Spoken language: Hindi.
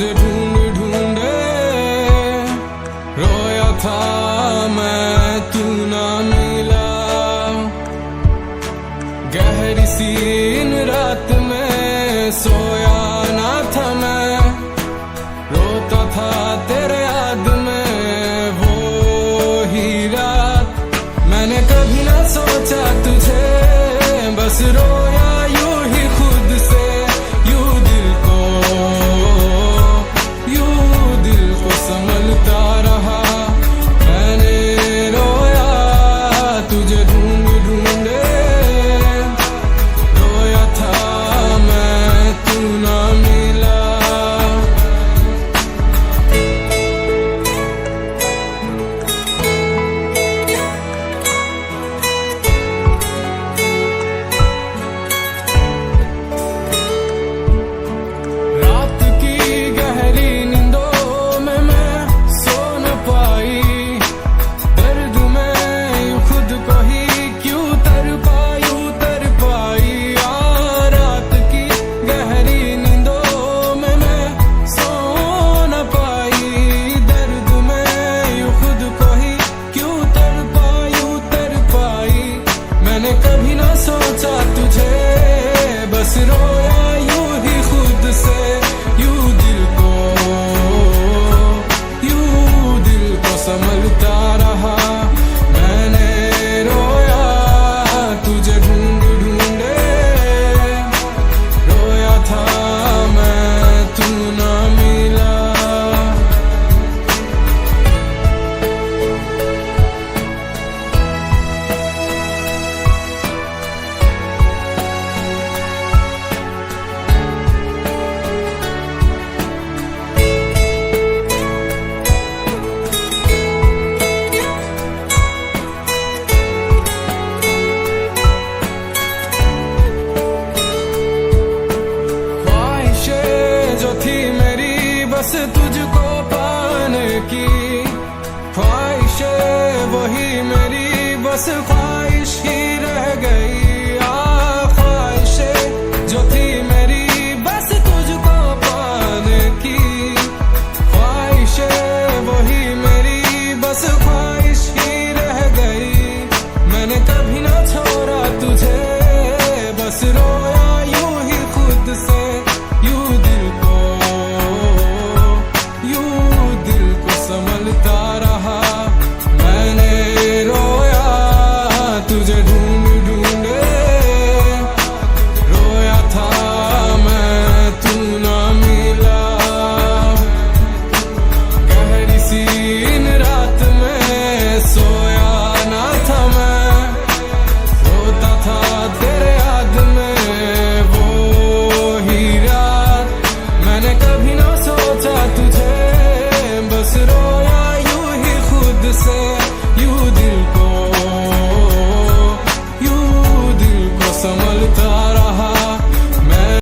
तुझे ढूंढ ढूंढे रोया था मैं, तू ना मिला। गहरी सी इन रात में सोया ना था मैं, रोता था तेरे याद में वो ही रात। मैंने कभी ना सोचा तुझे, बस रोया यूं ही खुद से, यूं दिल को संभलता रहा। मैंने रोया तुझे ढूंढ ढूंढे रोया था मैं, तू ना मिला। मैंने कभी ना सोचा तुझे, बस रोया यूं ही खुद से, यूं दिल को संभलता रहा। मैंने रोया तुझे ढूंढ ढूंढे रोया था मैं, तू ना मिला। बस तुझको पाने की ख्वाहिशें, वही मेरी बस ख्वाहिश ही रह गई।